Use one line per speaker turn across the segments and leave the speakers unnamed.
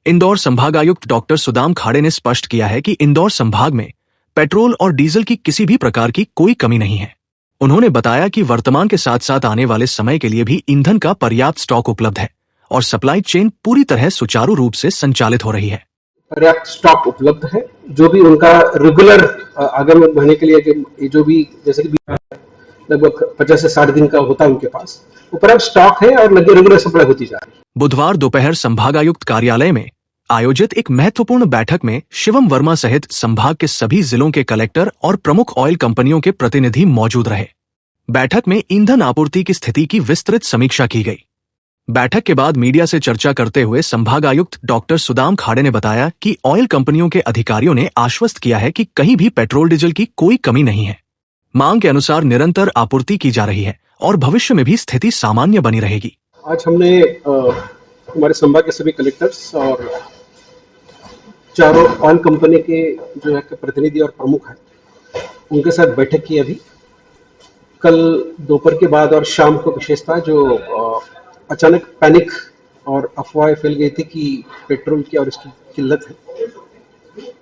इंदौर संभागायुक्त डॉक्टर सुदाम खाड़े ने स्पष्ट किया है कि इंदौर संभाग में पेट्रोल और डीजल की किसी भी प्रकार की कोई कमी नहीं है। उन्होंने बताया कि वर्तमान के साथ साथ आने वाले समय के लिए भी ईंधन का पर्याप्त स्टॉक उपलब्ध है और सप्लाई चेन पूरी तरह सुचारू रूप से संचालित हो रही है।
पर्याप्त स्टॉक उपलब्ध है, जो भी उनका रेगुलर आगामी महीने के लिए जो भी जैसे कि लगभग 50 से 60 दिन का होता है उनके पास, वो पर्याप्त स्टॉक है और लगे रेगुलर सप्लाई होती जा रही है।
बुधवार दोपहर संभागायुक्त कार्यालय में आयोजित एक महत्वपूर्ण बैठक में शिवम वर्मा सहित संभाग के सभी जिलों के कलेक्टर और प्रमुख ऑयल कंपनियों के प्रतिनिधि मौजूद रहे। बैठक में ईंधन आपूर्ति की स्थिति की विस्तृत समीक्षा की गई। बैठक के बाद मीडिया से चर्चा करते हुए संभागायुक्त डॉक्टर सुदाम खाड़े ने बताया कि ऑयल कंपनियों के अधिकारियों ने आश्वस्त किया है कि कहीं भी पेट्रोल डीजल की कोई कमी नहीं है। मांग के अनुसार निरंतर आपूर्ति की जा रही है और भविष्य में भी स्थिति सामान्य बनी रहेगी।
आज हमने हमारे संभाग के सभी कलेक्टर्स और चारों ऑयल कंपनी के जो है प्रतिनिधि और प्रमुख हैं, उनके साथ बैठक की। अभी कल दोपहर के बाद और शाम को विशेषता जो अचानक पैनिक और अफवाह फैल गई थी कि पेट्रोल की और इसकी किल्लत है,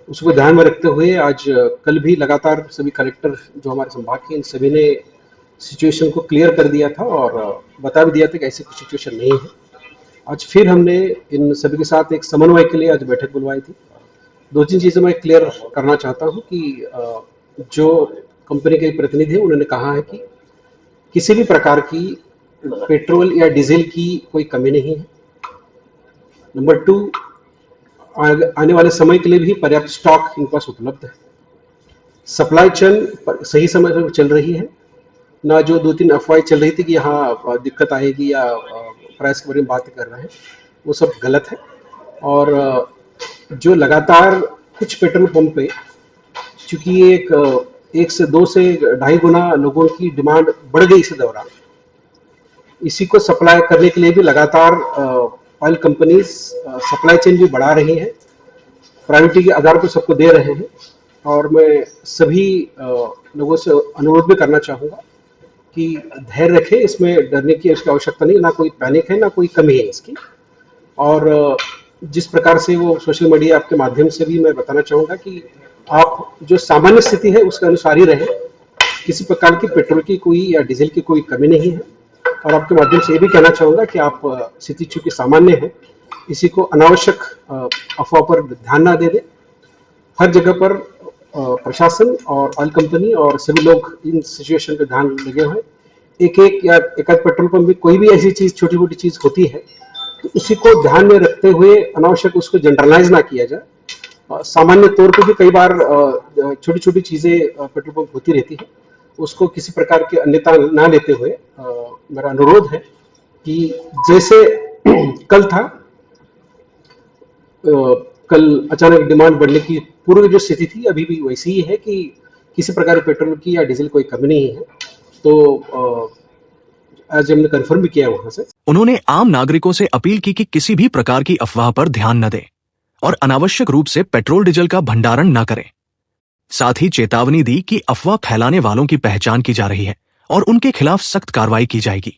उसको ध्यान में रखते हुए आज कल भी लगातार सभी कलेक्टर जो हमारे संभाग के, इन सभी ने सिचुएशन को क्लियर कर दिया था और बता भी दिया था कि ऐसी कुछ सिचुएशन नहीं है। आज फिर हमने इन सभी के साथ एक समन्वय के लिए आज बैठक बुलवाई थी। 2-3 चीज़ें मैं क्लियर करना चाहता हूं कि जो कंपनी के प्रतिनिधि हैं उन्होंने कहा है कि किसी भी प्रकार की पेट्रोल या डीजल की कोई कमी नहीं है। नंबर 2, आने वाले समय के लिए भी पर्याप्त स्टॉक इनके पास उपलब्ध है। सप्लाई चेन सही समय पर चल रही है, ना जो 2-3 अफवाहें चल रही थी कि यहाँ दिक्कत आएगी या प्राइस के बारे में बात कर रहे हैं, वो सब गलत है। और जो लगातार कुछ पेट्रोल पंप पे चूंकि एक से 2 से 2.5 गुना लोगों की डिमांड बढ़ गई इस दौरान, इसी को सप्लाई करने के लिए भी लगातार ऑयल कंपनीज सप्लाई चेन भी बढ़ा रही है, प्रायोरिटी के आधार पर सबको दे रहे हैं। और मैं सभी लोगों से अनुरोध भी करना चाहूँगा कि धैर्य रखें, इसमें डरने की इसकी आवश्यकता नहीं, ना कोई पैनिक है ना कोई कमी है इसकी। और जिस प्रकार से वो सोशल मीडिया आपके माध्यम से भी मैं बताना चाहूँगा कि आप जो सामान्य स्थिति है उसके अनुसार ही रहे, किसी प्रकार की पेट्रोल की कोई या डीजल की कोई कमी नहीं है। और आपके माध्यम से ये भी कहना चाहूँगा कि आप स्थिति चूंकि सामान्य है, इसी को अनावश्यक अफवाह पर ध्यान ना दे दें। हर जगह पर प्रशासन और ऑयल कंपनी और सभी लोग इन सिचुएशन पर ध्यान लगे हुए। एक या एकाध पेट्रोल पंप में कोई भी ऐसी चीज़ छोटी मोटी चीज़ होती है तो उसी को ध्यान में रखते हुए अनावश्यक उसको जनरलाइज ना किया जाए। सामान्य तौर पे भी कई बार छोटी छोटी चीज़ें पेट्रोल पंप होती रहती है, उसको किसी प्रकार की अन्यथा ना लेते हुए मेरा अनुरोध है कि जैसे कल था, कल अचानक डिमांड बढ़ने की पूर्व जो स्थिति थी अभी भी वैसी ही है कि किसी प्रकार पेट्रोल की या डीजल कोई कमी नहीं है। तो आज हमने कंफर्म भी किया वहां से।
उन्होंने आम नागरिकों से अपील की कि किसी भी प्रकार की अफवाह पर ध्यान न दें और अनावश्यक रूप से पेट्रोल डीजल का भंडारण न करें। साथ ही चेतावनी दी कि अफवाह फैलाने वालों की पहचान की जा रही है और उनके खिलाफ सख्त कार्रवाई की जाएगी।